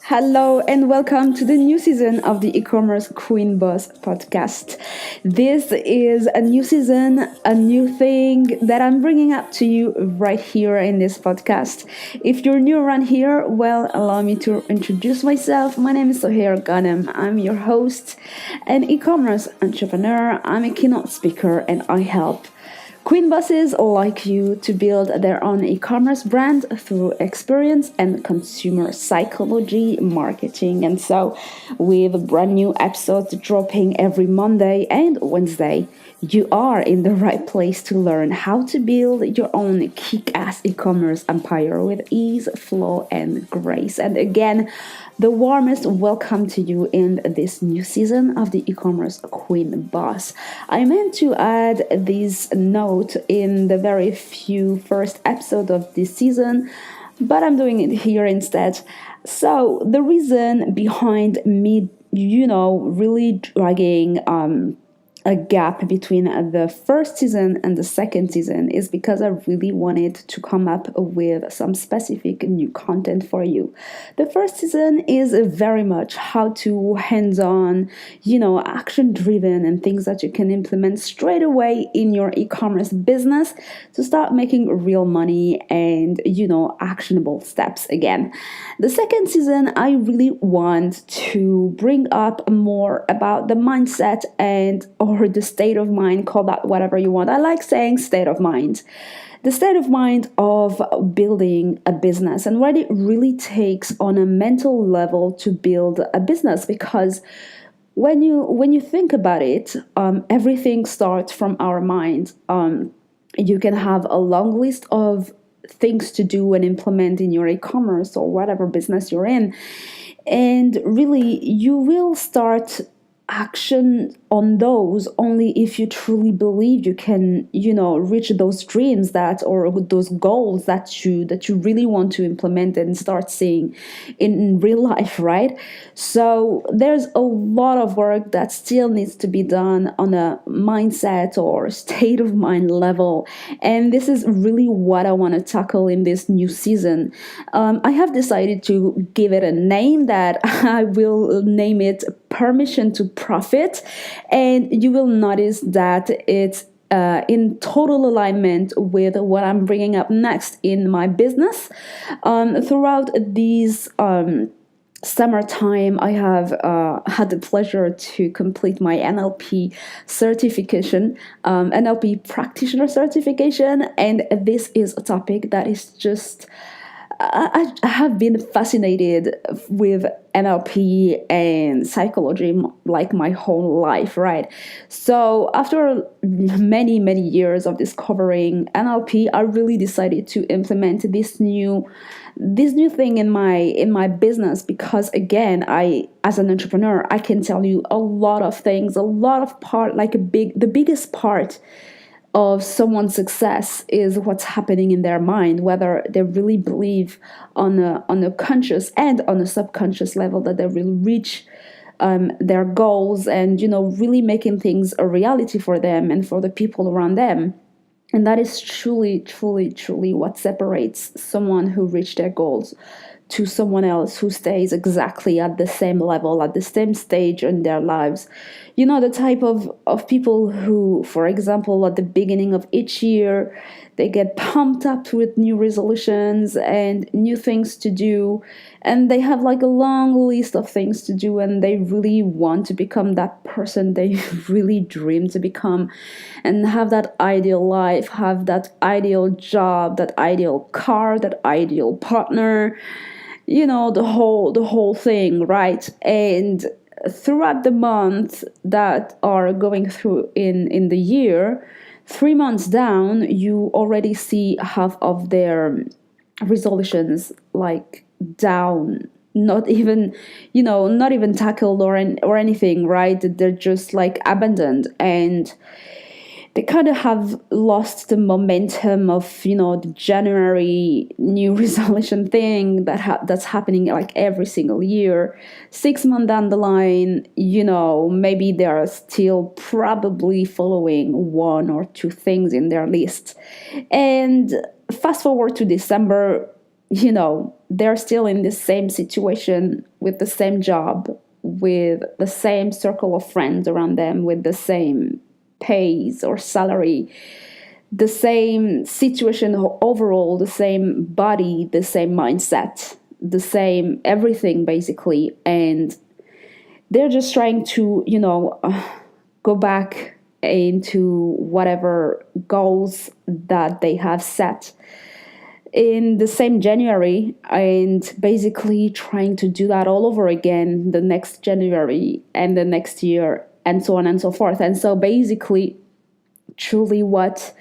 Hello and welcome to the new season of the e-commerce Queen Boss podcast. This is a new season, a new thing that I'm bringing up to you right here in this podcast. If you're new around here, well, allow me to introduce myself. My name is Sohair Ghanem. I'm your host, an e-commerce entrepreneur. I'm a keynote speaker and I help Queen bosses like you to build their own e-commerce brand through experience and consumer psychology marketing. And so, with brand new episodes dropping every Monday and Wednesday, you are in the right place to learn how to build your own kick-ass e-commerce empire with ease, flow, and grace. And again, the warmest welcome to you in this new season of the e-commerce Queen Boss. I meant to add this note in the very few first episode of this season, but I'm doing it here instead. So the reason behind me, really dragging a gap between the first season and the second season is because I really wanted to come up with some specific new content for you. The first season is very much how to hands-on, action driven and things that you can implement straight away in your e-commerce business to start making real money and, actionable steps again. The second season, I really want to bring up more about the mindset and or the state of mind, call that whatever you want. I like saying state of mind. The state of mind of building a business and what it really takes on a mental level to build a business, because when you think about it, everything starts from our mind. You can have a long list of things to do and implement in your e-commerce or whatever business you're in, and really you will start action on those only if you truly believe you can reach those dreams or those goals that you really want to implement and start seeing in real life, right? So there's a lot of work that still needs to be done on a mindset or state of mind level, and this is really what I want to tackle in this new season. I have decided to give it a name that I will name it Permission to Profit, and you will notice that it's in total alignment with what I'm bringing up next in my business. Throughout these summertime, I have had the pleasure to complete my NLP certification, NLP practitioner certification, and this is a topic that is just I have been fascinated with NLP and psychology like my whole life, right? So after many, many years of discovering NLP, I really decided to implement this new thing in my business, because again, I, as an entrepreneur, I can tell you a lot of things, a lot of part, like the biggest part of someone's success is what's happening in their mind, whether they really believe on a conscious and on a subconscious level that they will reach their goals and really making things a reality for them and for the people around them. And that is truly, truly, truly what separates someone who reached their goals to someone else who stays exactly at the same level, at the same stage in their lives. The type of people who, for example, at the beginning of each year, they get pumped up with new resolutions and new things to do. And they have like a long list of things to do, and they really want to become that person they really dream to become and have that ideal life, have that ideal job, that ideal car, that ideal partner, the whole thing, right? And throughout the month that are going through in the year, 3 months down, you already see half of their resolutions like down, not even tackled or anything, right? They're just like abandoned, and they kind of have lost the momentum of the January new resolution thing that's happening like every single year. 6 months down the line, maybe they are still probably following one or two things in their list. And fast forward to December, they're still in the same situation, with the same job, with the same circle of friends around them, with the same pays or salary, the same situation overall, the same body, the same mindset, the same everything basically. And they're just trying to, go back into whatever goals that they have set in the same January, and basically trying to do that all over again the next January and the next year, and so on and so forth. And so basically, truly, what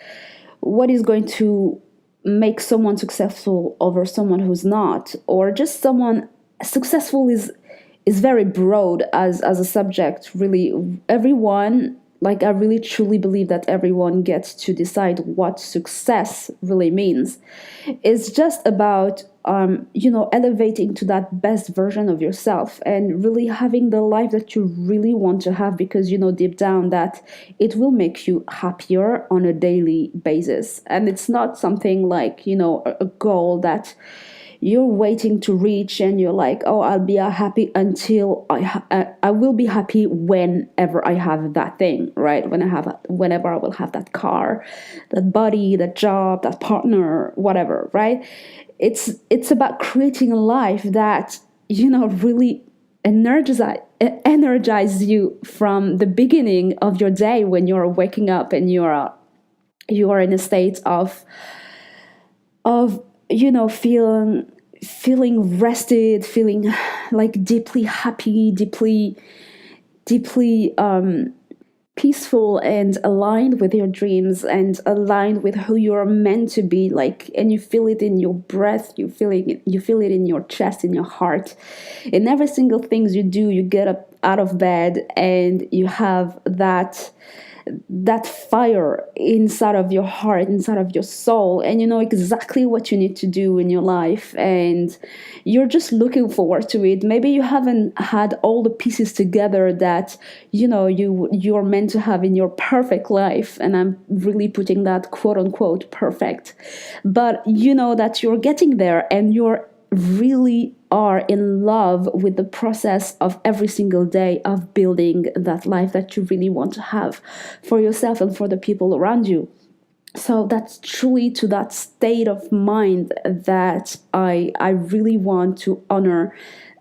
is going to make someone successful over someone who's not, or just someone successful, is very broad as a subject. Really, everyone, like, I really truly believe that everyone gets to decide what success really means. It's just about elevating to that best version of yourself, and really having the life that you really want to have, because deep down that it will make you happier on a daily basis. And it's not something like a goal that you're waiting to reach, and you're like, oh, I'll be happy until I will be happy whenever I have that thing, right? Whenever I will have that car, that body, that job, that partner, whatever, right? It's about creating a life that really energize you from the beginning of your day, when you're waking up and you are in a state of feeling rested, feeling like deeply happy, deeply peaceful, and aligned with your dreams, and aligned with who you're meant to be, like. And you feel it in your breath, you feel it in your chest, in your heart, in every single things you do. You get up out of bed, and you have that fire inside of your heart, inside of your soul, and you know exactly what you need to do in your life, and you're just looking forward to it. Maybe you haven't had all the pieces together that you're meant to have in your perfect life, and I'm really putting that quote unquote perfect, but you know that you're getting there, and you're really are in love with the process of every single day of building that life that you really want to have for yourself and for the people around you. So that's truly to that state of mind that I really want to honor.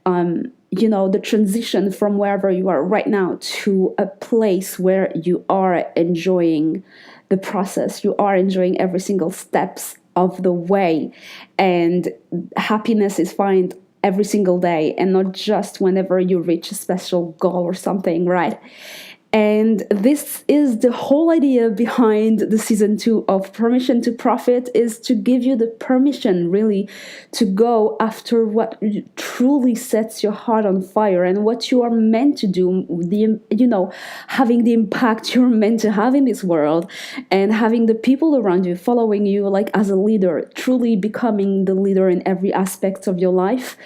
The transition from wherever you are right now to a place where you are enjoying the process, you are enjoying every single steps of the way, and happiness is found every single day, and not just whenever you reach a special goal or something, right? And this is the whole idea behind the season 2 of Permission to Profit, is to give you the permission really to go after what truly sets your heart on fire, and what you are meant to do, having the impact you're meant to have in this world, and having the people around you following you like as a leader, truly becoming the leader in every aspect of your life,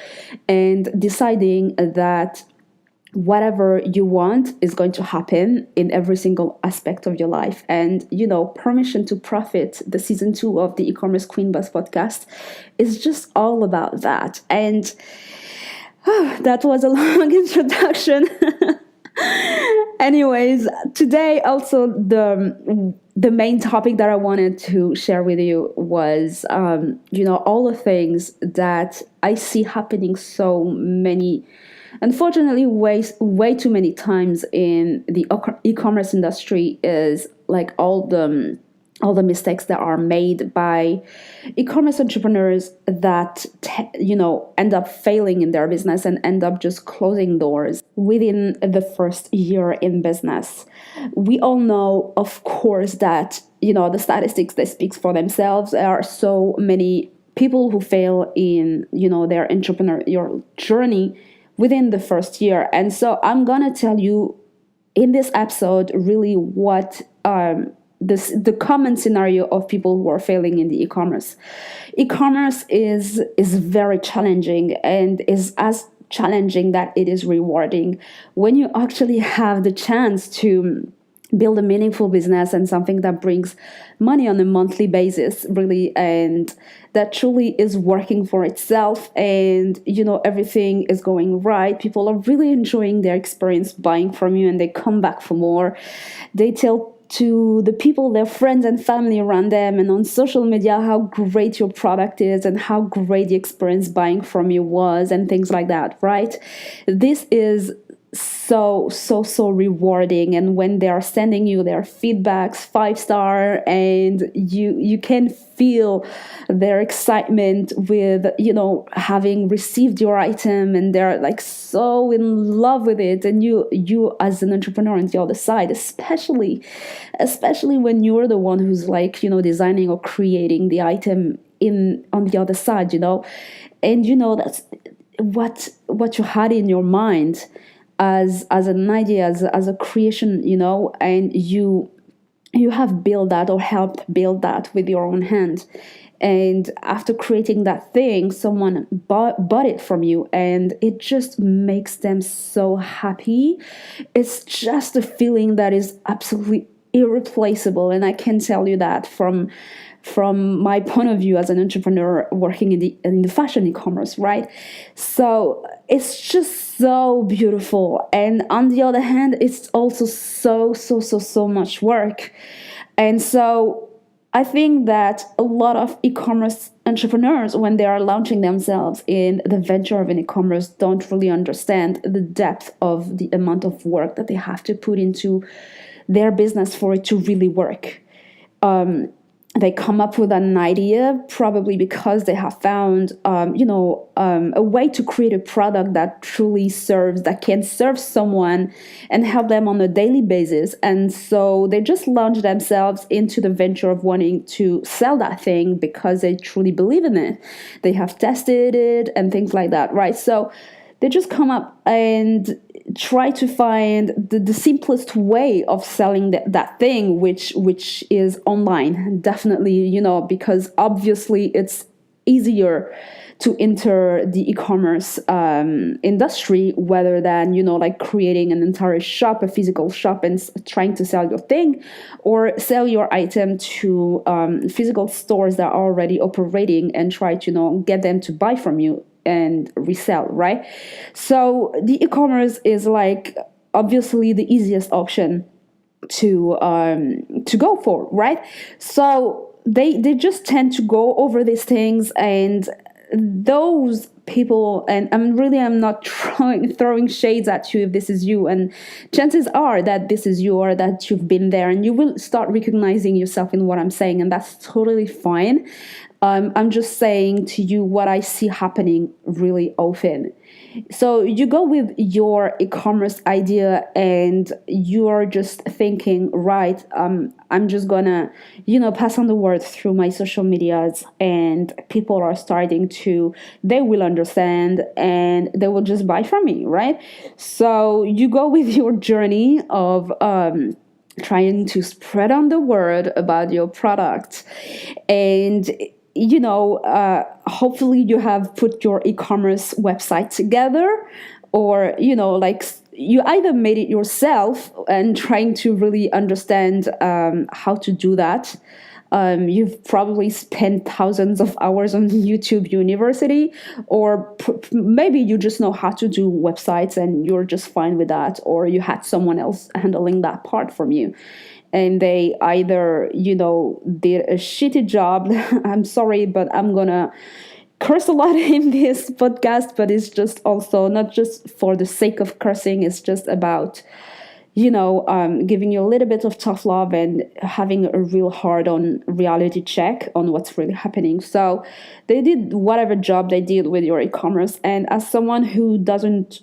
and deciding that whatever you want is going to happen in every single aspect of your life. And Permission to Profit, the season 2 of the e-commerce Queen Bus podcast, is just all about that. And that was a long introduction. Anyways, today also the main topic that I wanted to share with you was all the things that I see happening so many, unfortunately, way too many times in the e-commerce industry, is like all the mistakes that are made by e-commerce entrepreneurs that end up failing in their business and end up just closing doors within the first year in business. We all know, of course, that the statistics, they speak for themselves. There are so many people who fail in their entrepreneurial journey within the first year. And so I'm gonna tell you in this episode really what the common scenario of people who are failing in the e-commerce. E-commerce is very challenging, and is as challenging that it is rewarding when you actually have the chance to build a meaningful business and something that brings money on a monthly basis, really, and that truly is working for itself, and everything is going right. People are really enjoying their experience buying from you, and they come back for more. They tell to the people, their friends and family around them, and on social media, how great your product is and how great the experience buying from you was, and things like that, right? This is so rewarding. And when they are sending you their feedbacks 5 star, and you can feel their excitement with having received your item, and they're like so in love with it, and you as an entrepreneur on the other side, especially when you're the one who's like designing or creating the item in on the other side, and that's what you had in your mind as an idea, as a creation, and you have built that or helped build that with your own hand. And after creating that thing, someone bought it from you, and it just makes them so happy. It's just a feeling that is absolutely irreplaceable. And I can tell you that from my point of view as an entrepreneur working in the fashion e-commerce, right? So it's just so beautiful. And on the other hand, it's also so much work. And so I think that a lot of e-commerce entrepreneurs, when they are launching themselves in the venture of an e-commerce, don't really understand the depth of the amount of work that they have to put into their business for it to really work. They come up with an idea probably because they have found, a way to create a product that truly that can serve someone and help them on a daily basis. And so they just launch themselves into the venture of wanting to sell that thing because they truly believe in it. They have tested it and things like that, right? So they just come up and try to find the simplest way of selling that thing, which is online, definitely, because obviously it's easier to enter the e-commerce industry rather than like creating an entire shop, a physical shop, and trying to sell your thing or sell your item to physical stores that are already operating and try to get them to buy from you and resell, right? So the e-commerce is like obviously the easiest option to go for, right? So they just tend to go over these things, and those people, and I'm not throwing shades at you if this is you, and chances are that this is you or that you've been there, and you will start recognizing yourself in what I'm saying, and that's totally fine. I'm just saying to you what I see happening really often. So you go with your e-commerce idea and you're just thinking, right, I'm just gonna, pass on the word through my social medias, and people are starting to, they will understand and they will just buy from me, right? So you go with your journey of trying to spread on the word about your product, and hopefully you have put your e-commerce website together, or like you either made it yourself and trying to really understand how to do that. You've probably spent thousands of hours on YouTube University, or maybe you just know how to do websites and you're just fine with that, or you had someone else handling that part from you. And they either, did a shitty job. I'm sorry, but I'm going to curse a lot in this podcast, but it's just also not just for the sake of cursing. It's just about, giving you a little bit of tough love and having a real hard on reality check on what's really happening. So they did whatever job they did with your e-commerce. And as someone who doesn't,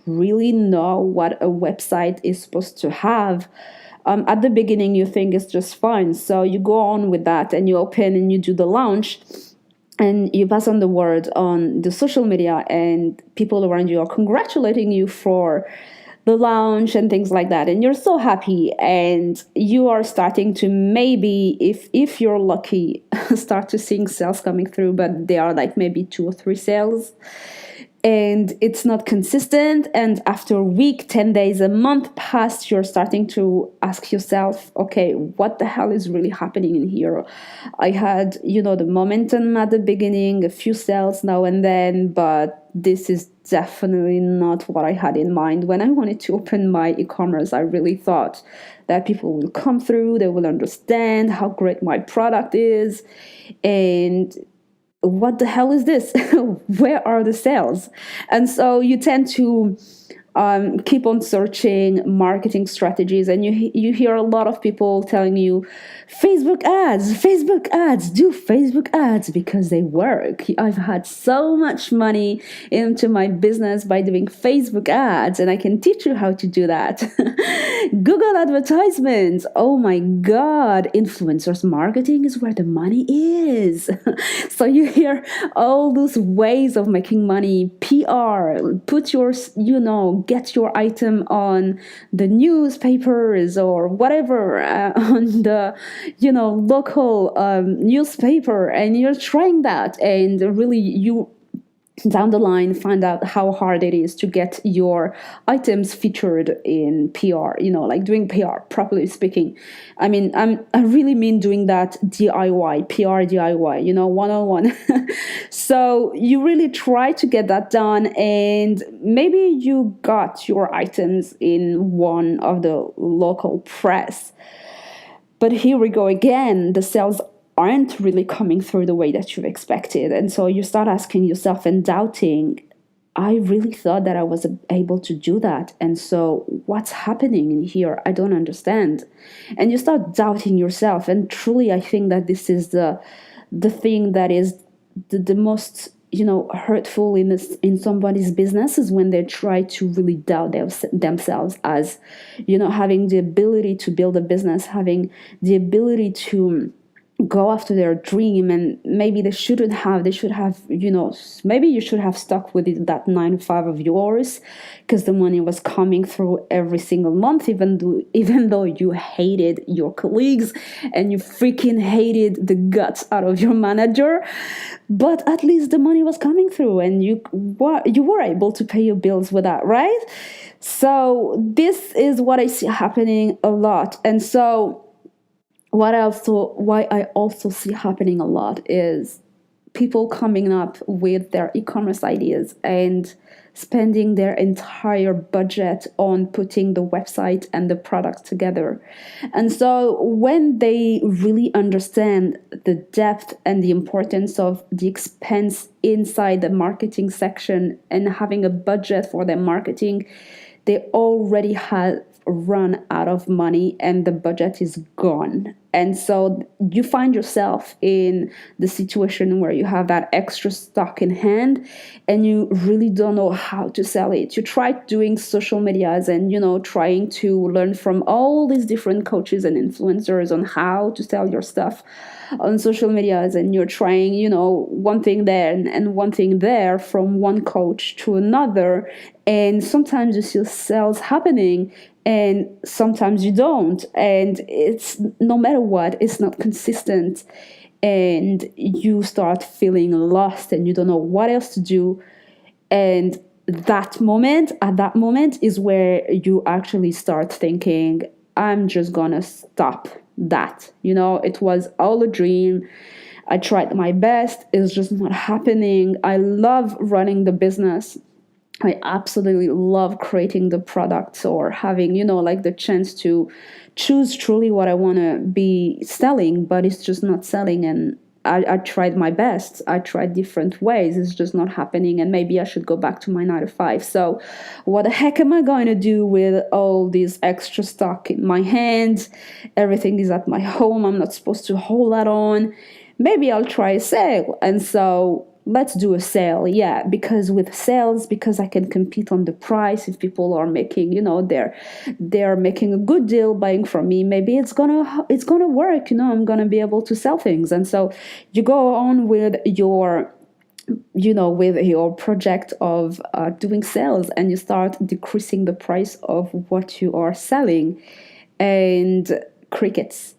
really know what a website is supposed to have, at the beginning, you think it's just fine. So you go on with that and you open and you do the launch and you pass on the word on the social media, and people around you are congratulating you for the launch and things like that. And you're so happy, and you are starting to maybe, if you're lucky, start to seeing sales coming through, but they are like maybe 2 or 3 sales. and it's not consistent, and after a week, 10 days, a month passed, you're starting to ask yourself, okay, what the hell is really happening in here? I had, the momentum at the beginning, a few sales now and then, but this is definitely not what I had in mind. When I wanted to open my e-commerce, I really thought that people will come through, they will understand how great my product is, and what the hell is this? Where are the sales? And so you tend to keep on searching marketing strategies, and you hear a lot of people telling you Facebook ads, do Facebook ads because they work. I've had so much money into my business by doing Facebook ads, and I can teach you how to do that. Google advertisements, oh my god, influencers marketing is where the money is. So you hear all those ways of making money. PR, put your, get your item on the newspapers or whatever, on the, local newspaper, and you're trying that, and really you down the line find out how hard it is to get your items featured in PR, like doing PR, properly speaking. I mean, I really mean doing that DIY, PR DIY, one-on-one. So you really try to get that done, and maybe you got your items in one of the local press. But here we go again, the sales aren't really coming through the way that you've expected. And so you start asking yourself and doubting, I really thought that I was able to do that. And so what's happening in here? I don't understand. And you start doubting yourself. And truly, I think that this is the thing that is the most, hurtful in somebody's business, is when they try to really doubt themselves as, having the ability to build a business, having the ability to go after their dream. And maybe they should have, maybe you should have stuck with it, that 9 to 5 of yours, because the money was coming through every single month, even though you hated your colleagues and you freaking hated the guts out of your manager. But at least the money was coming through, and you were able to pay your bills with that, right? So this is what I see happening a lot. And so why I also see happening a lot is people coming up with their e-commerce ideas and spending their entire budget on putting the website and the product together. And so when they really understand the depth and the importance of the expense inside the marketing section and having a budget for their marketing, they already have run out of money and the budget is gone. And so you find yourself in the situation where you have that extra stock in hand and you really don't know how to sell it. You try doing social medias and, trying to learn from all these different coaches and influencers on how to sell your stuff on social medias, and you're trying, one thing there and one thing there from one coach to another. And sometimes you see sales happening and sometimes you don't. And it's, no matter what, it's not consistent. And you start feeling lost and you don't know what else to do. And at that moment is where you actually start thinking, I'm just gonna stop that. It was all a dream. I tried my best. It's just not happening. I love running the business. I absolutely love creating the products or having, the chance to choose truly what I want to be selling, but it's just not selling. And I tried my best. I tried different ways. It's just not happening. And maybe I should go back to my 9 to 5. So what the heck am I going to do with all this extra stock in my hands? Everything is at my home. I'm not supposed to hold that on. Maybe I'll try a sale. And so let's do a sale. Yeah, because with sales, because I can compete on the price. If people are making, they're making a good deal buying from me, maybe it's gonna work. I'm gonna be able to sell things. And so you go on with your project of doing sales, and you start decreasing the price of what you are selling, and crickets.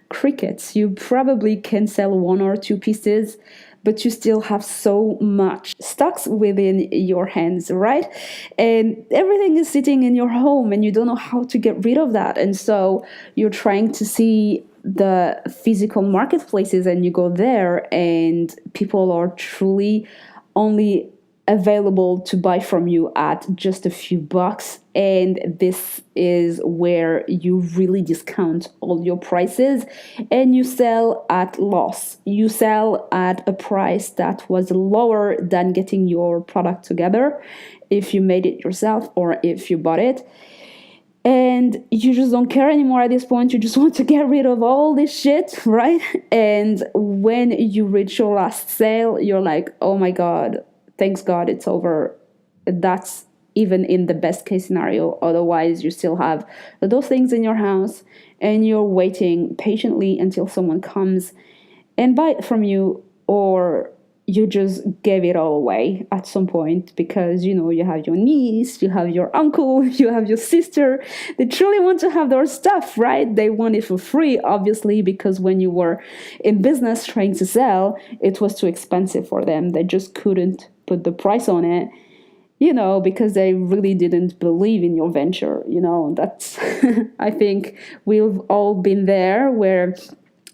Crickets. You probably can sell 1 or 2 pieces, but you still have so much stocks within your hands, right? And everything is sitting in your home and you don't know how to get rid of that. And so you're trying to see the physical marketplaces and you go there and people are truly only available to buy from you at just a few bucks, and this is where you really discount all your prices and you sell at loss. You sell at a price that was lower than getting your product together if you made it yourself or if you bought it, and you just don't care anymore at this point. You just want to get rid of all this shit, right? And when you reach your last sale, you're like, oh my god, thanks god it's over. That's even in the best case scenario. Otherwise you still have those things in your house and you're waiting patiently until someone comes and buy it from you, or you just gave it all away at some point because you have your niece, you have your uncle, you have your sister. They truly want to have their stuff, right? They want it for free, obviously, because when you were in business trying to sell, it was too expensive for them. They just couldn't put the price on it, because they really didn't believe in your venture. That's I think we've all been there, where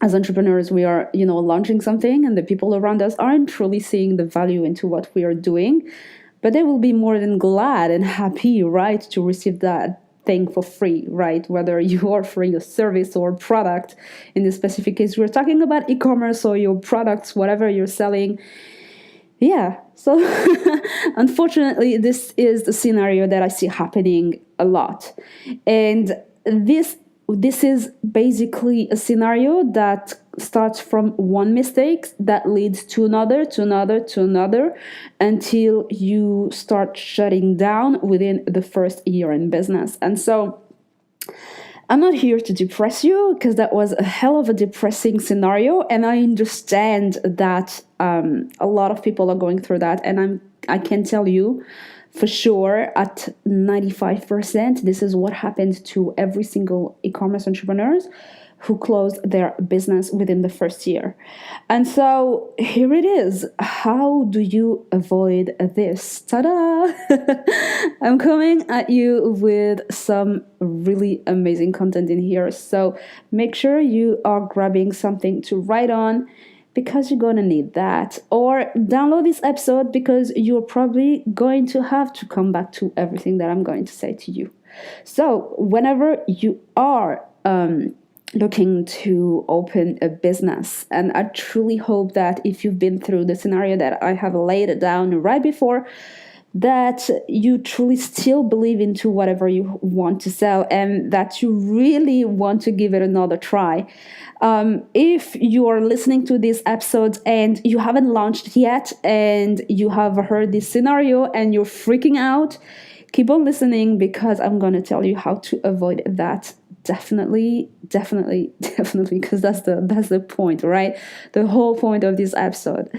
as entrepreneurs, we are, launching something and the people around us aren't truly seeing the value into what we are doing, but they will be more than glad and happy, right, to receive that thing for free, right? Whether you are offering a service or product. In this specific case, we're talking about e-commerce or your products, whatever you're selling. Yeah. So unfortunately, this is the scenario that I see happening a lot. And this is basically a scenario that starts from one mistake that leads to another, to another, to another, until you start shutting down within the first year in business. And so I'm not here to depress you, because that was a hell of a depressing scenario, and I understand that a lot of people are going through that, and I can tell you for sure at 95%, this is what happened to every single e-commerce entrepreneurs who closed their business within the first year. And so here it is. How do you avoid this? Ta-da! I'm coming at you with some really amazing content in here. So make sure you are grabbing something to write on, because you're going to need that. Or download this episode, because you're probably going to have to come back to everything that I'm going to say to you. So whenever you are looking to open a business, and I truly hope that if you've been through the scenario that I have laid it down right before, that you truly still believe into whatever you want to sell and that you really want to give it another try. If you are listening to this episode and you haven't launched yet and you have heard this scenario and you're freaking out, keep on listening, because I'm going to tell you how to avoid that. Definitely, because that's the point, right? The whole point of this episode.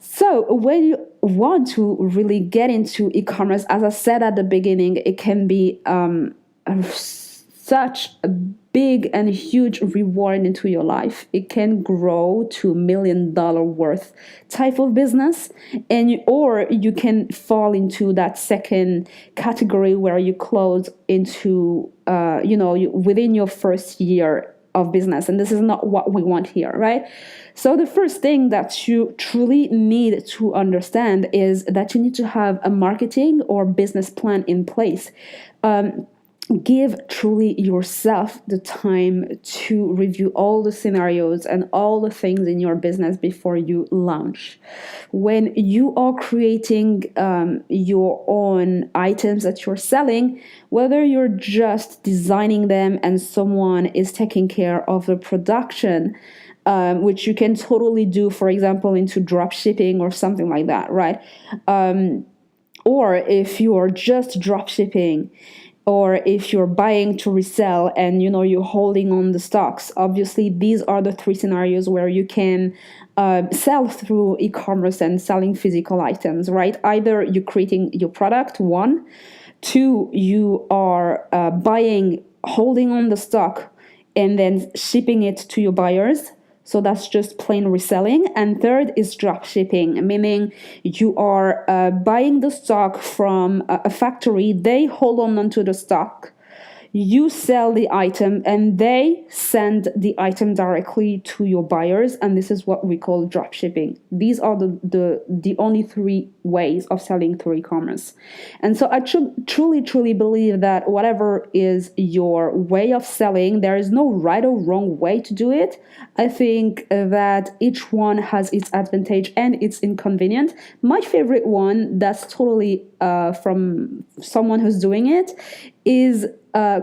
So when you want to really get into e-commerce, as I said at the beginning, it can be such a big and huge reward into your life. It can grow to $1 million worth type of business, or you can fall into that second category where you close into within your first year of business, and this is not what we want here, right? So the first thing that you truly need to understand is that you need to have a marketing or business plan in place. Give truly yourself the time to review all the scenarios and all the things in your business before you launch. When you are creating your own items that you're selling, whether you're just designing them and someone is taking care of the production, which you can totally do, for example, into drop shipping or something like that, right? Or if you are just drop shipping, or if you're buying to resell and you're holding on the stocks. Obviously, these are the three scenarios where you can sell through e-commerce and selling physical items, right? Either you're creating your product, one. Two, you are buying, holding on the stock, and then shipping it to your buyers. So that's just plain reselling. And third is drop shipping, meaning you are buying the stock from a factory. They hold on to the stock, you sell the item, and they send the item directly to your buyers, and this is what we call drop shipping. These are the only three ways of selling through e-commerce. And so I truly believe that whatever is your way of selling, there is no right or wrong way to do it. I think that each one has its advantage and its inconvenience. My favorite one, that's totally from someone who's doing it, is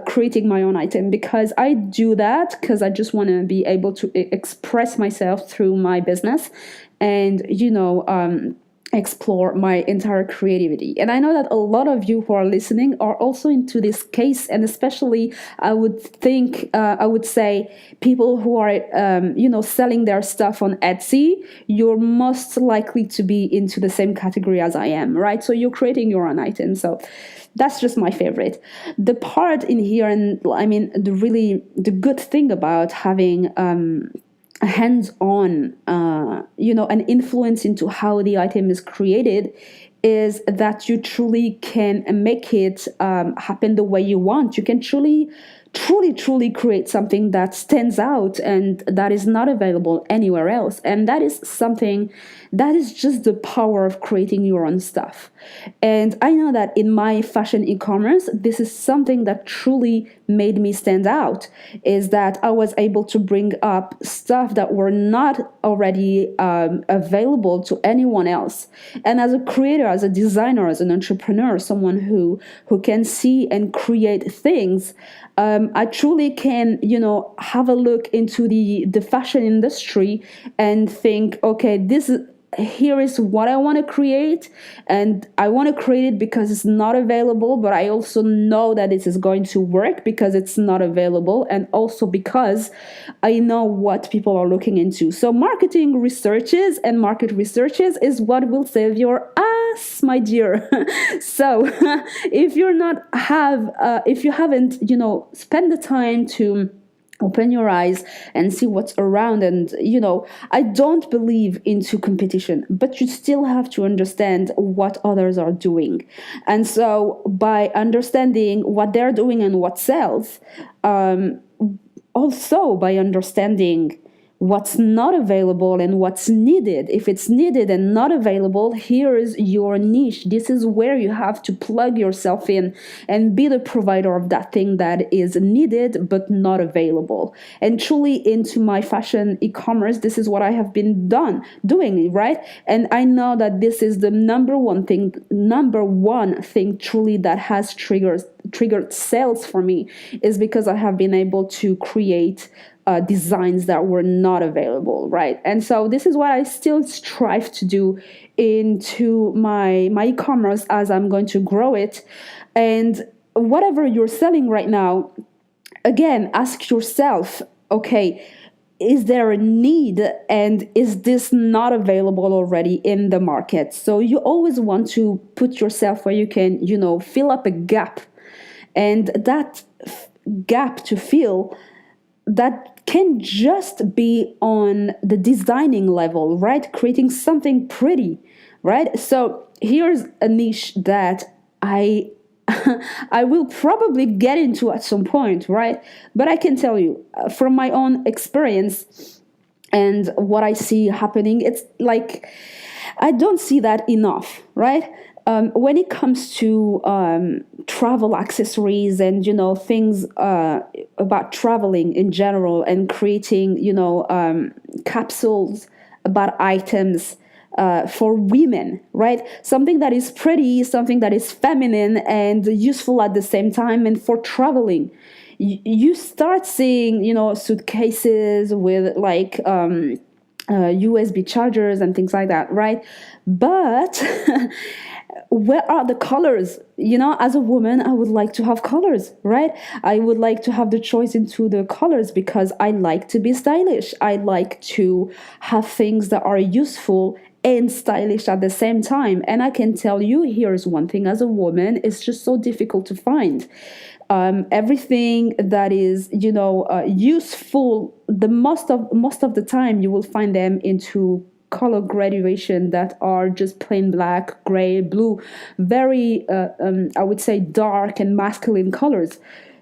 creating my own item, because I do that because I just want to be able to express myself through my business and, explore my entire creativity. And I know that a lot of you who are listening are also into this case, and especially I would say people who are selling their stuff on Etsy, you're most likely to be into the same category as I am, right? So you're creating your own item. So that's just my favorite. The part in here, and I mean the good thing about having a hands-on, an influence into how the item is created, is that you truly can make it happen the way you want. You can truly create something that stands out and that is not available anywhere else. And that is something that is just the power of creating your own stuff. And I know that in my fashion e-commerce, this is something that truly made me stand out, is that I was able to bring up stuff that were not already available to anyone else. And as a creator, as a designer, as an entrepreneur, someone who can see and create things, I truly can, have a look into the fashion industry and think, okay, here is what I want to create, and I want to create it because it's not available, but I also know that it is going to work because it's not available, and also because I know what people are looking into. So marketing researches and market researches is what will save your ass, my dear. So if you haven't, spend the time to open your eyes and see what's around. And, I don't believe into competition, but you still have to understand what others are doing. And so by understanding what they're doing and what sells, also by understanding what's not available and what's needed. If it's needed and not available, here is your niche. This is where you have to plug yourself in and be the provider of that thing that is needed but not available. And truly into my fashion e-commerce, this is what I have been doing, right? And I know that this is the number one thing truly that has triggered sales for me, is because I have been able to create designs that were not available, right? And so this is what I still strive to do into my e-commerce as I'm going to grow it. And whatever you're selling right now, again, ask yourself, okay, is there a need, and is this not available already in the market? So you always want to put yourself where you can, fill up a gap. And that gap to fill, that can just be on the designing level, right? Creating something pretty, right? So here's a niche that I will probably get into at some point, right? But I can tell you from my own experience and what I see happening, it's like I don't see that enough, right? When it comes to travel accessories and, things about traveling in general, and creating, capsules about items for women, right? Something that is pretty, something that is feminine and useful at the same time, and for traveling. You start seeing, suitcases with like USB chargers and things like that, right? But where are the colors? As a woman, I would like to have colors, right? I would like to have the choice into the colors because I like to be stylish. I like to have things that are useful and stylish at the same time. And I can tell you, here's one thing: as a woman, it's just so difficult to find. Everything that is, useful, the most of the time you will find them into color graduation that are just plain black, gray, blue, very I would say dark and masculine colors.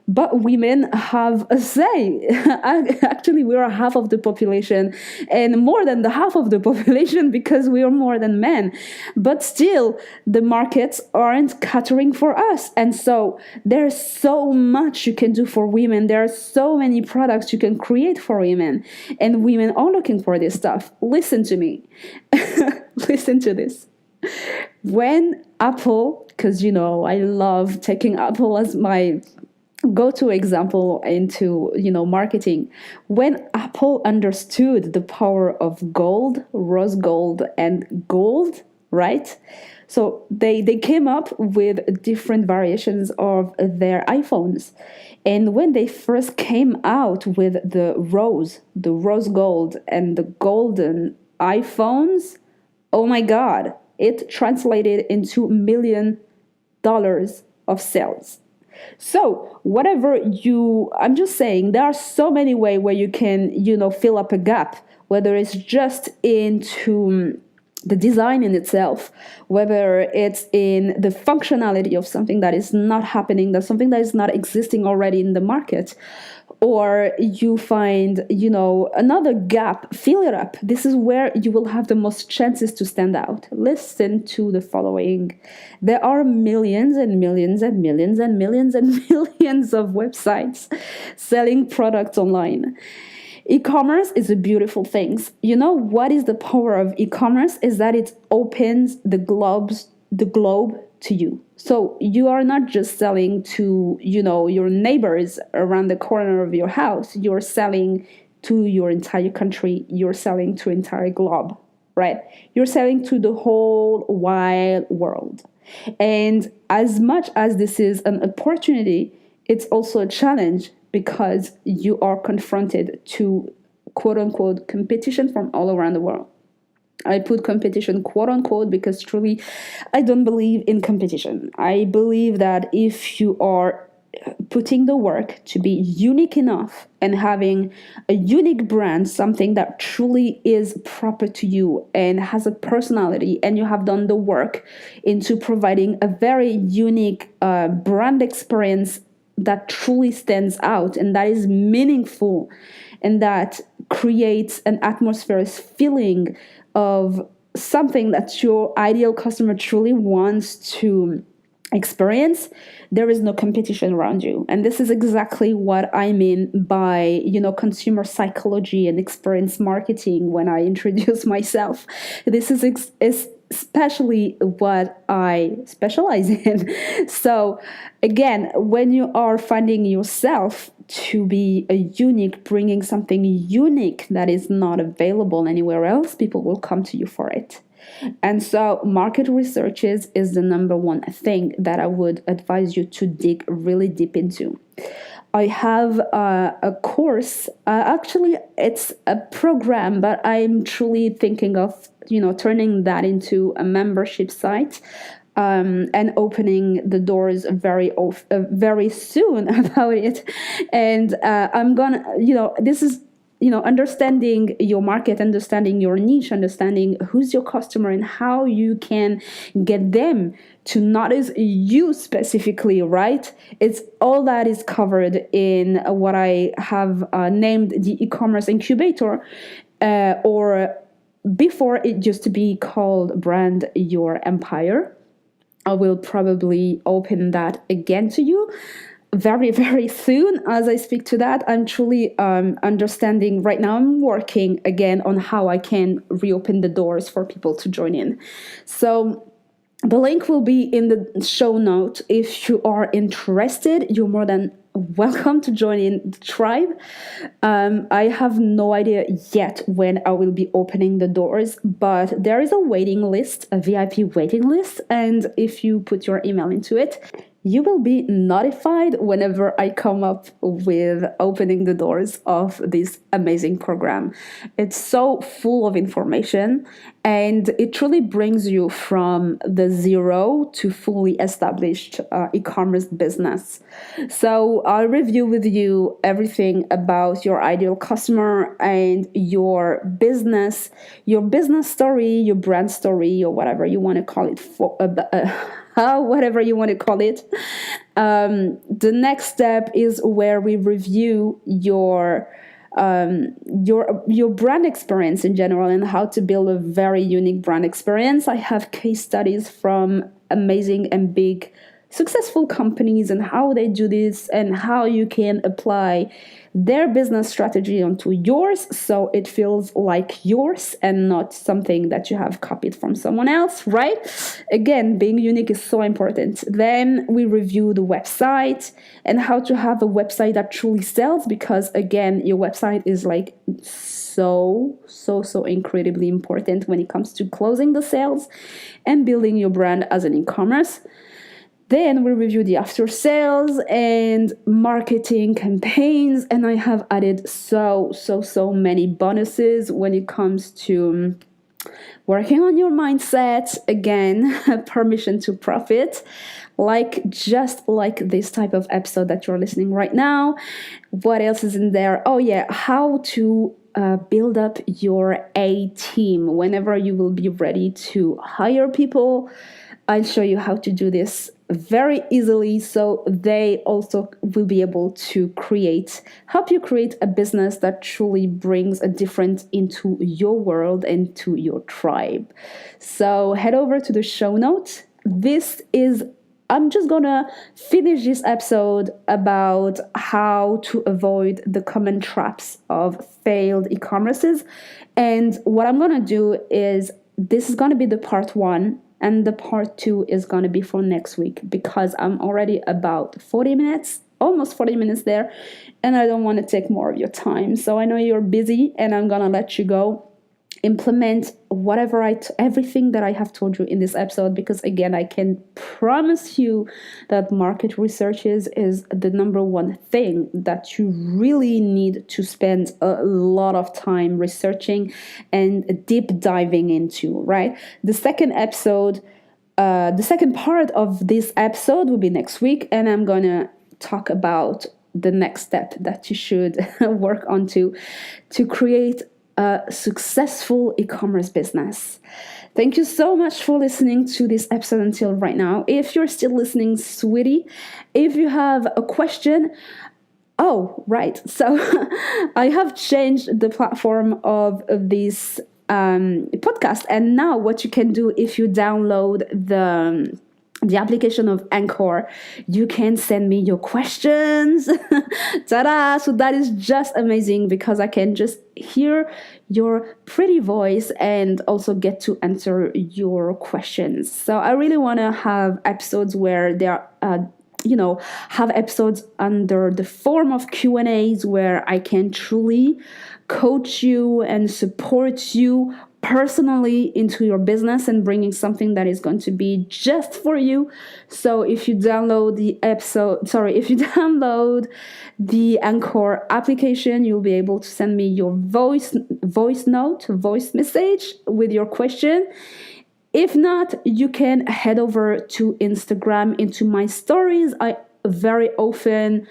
But women have a say. Actually, we are half of the population, and more than the half of the population, because we are more than men. But still, the markets aren't catering for us. And so there's so much you can do for women. There are so many products you can create for women. And women are looking for this stuff. Listen to me. Listen to this. When Apple, because I love taking Apple as my go-to example into marketing, when Apple understood the power of gold, rose gold, and gold, right? So they came up with different variations of their iPhones. And when they first came out with the rose gold and the golden iPhones, oh my God, it translated into $1 million of sales. So I'm just saying, there are so many ways where you can, fill up a gap, whether it's just into the design in itself, whether it's in the functionality of something that is not happening, that's something that is not existing already in the market, or you find, another gap, fill it up. This is where you will have the most chances to stand out. Listen to the following. There are millions and millions and millions and millions and millions of websites selling products online. E-commerce is a beautiful thing. You know what is the power of e-commerce? Is that it opens the globe to you. So you are not just selling to, your neighbors around the corner of your house. You're selling to your entire country. You're selling to entire globe, right? You're selling to the whole wide world. And as much as this is an opportunity, it's also a challenge, because you are confronted to quote unquote competition from all around the world. I put competition quote unquote because truly I don't believe in competition. I believe that if you are putting the work to be unique enough and having a unique brand, something that truly is proper to you and has a personality, and you have done the work into providing a very unique brand experience that truly stands out and that is meaningful and that creates an atmosphere, feeling of something that your ideal customer truly wants to experience, there is no competition around you. And this is exactly what I mean by, consumer psychology and experience marketing when I introduce myself. This is especially what I specialize in. So again, when you are finding yourself to be a unique, bringing something unique that is not available anywhere else, people will come to you for it. And so market research is the number one thing that I would advise you to dig really deep into. I have a course, actually it's a program, but I'm truly thinking of, turning that into a membership site. And opening the doors very soon about it. And I'm gonna, this is, understanding your market, understanding your niche, understanding who's your customer and how you can get them to notice you specifically, right? It's all that is covered in what I have named the e-commerce incubator, or before it used to be called Brand Your Empire. I will probably open that again to you very, very soon. As I speak to that, I'm truly understanding right now. I'm working again on how I can reopen the doors for people to join in. So the link will be in the show note. If you are interested, you're more than welcome to join in the tribe. I have no idea yet when I will be opening the doors, but there is a waiting list, a VIP waiting list. And if you put your email into it, you will be notified whenever I come up with opening the doors of this amazing program. It's so full of information, and it truly brings you from the zero to fully established e-commerce business. So I'll review with you everything about your ideal customer and your business story, your brand story, or whatever you want to call it, whatever you want to call it. The next step is where we review your brand experience in general and how to build a very unique brand experience. I have case studies from amazing and big successful companies and how they do this and how you can apply their business strategy onto yours so it feels like yours and not something that you have copied from someone else, right? Again, being unique is so important. Then we review the website and how to have a website that truly sells, because again, your website is like so incredibly important when it comes to closing the sales and building your brand as an e-commerce. Then we review the after sales and marketing campaigns, and I have added so many bonuses when it comes to working on your mindset. Again, permission to profit, just like this type of episode that you're listening right now. What else is in there? Oh yeah, how to build up your A team whenever you will be ready to hire people. I'll show you how to do this very easily so they also will be able to help you create a business that truly brings a difference into your world and to your tribe. So head over to the show notes. I'm just gonna finish this episode about how to avoid the common traps of failed e-commerces. And what I'm gonna do is, this is gonna be the part 1. And the part 2 is going to be for next week, because I'm already about almost 40 minutes there, and I don't want to take more of your time. So I know you're busy, and I'm going to let you go. Implement everything that I have told you in this episode, because again, I can promise you that market research is the number one thing that you really need to spend a lot of time researching and deep diving into, right? The second part of this episode will be next week, and I'm gonna talk about the next step that you should work on to create a successful e-commerce business. Thank you so much for listening to this episode until right now. If you're still listening, sweetie, if you have a question, right. So I have changed the platform of this podcast, and now what you can do, if you download the application of Anchor, you can send me your questions. Ta-da! So that is just amazing, because I can just hear your pretty voice and also get to answer your questions. So I really want to have episodes where there are have episodes under the form of Q&As where I can truly coach you and support you personally into your business and bringing something that is going to be just for you. So if you download the Anchor application, you'll be able to send me your voice message with your question. If not, you can head over to Instagram into my stories. I very often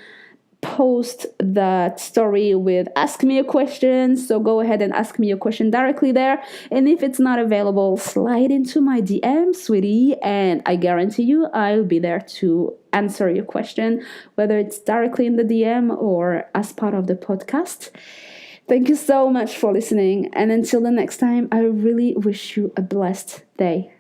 post that story with ask me a question, so go ahead and ask me your question directly there. And if it's not available, slide into my DM, sweetie, and I guarantee you I'll be there to answer your question, whether it's directly in the DM or as part of the podcast. Thank you so much for listening, and until the next time, I really wish you a blessed day.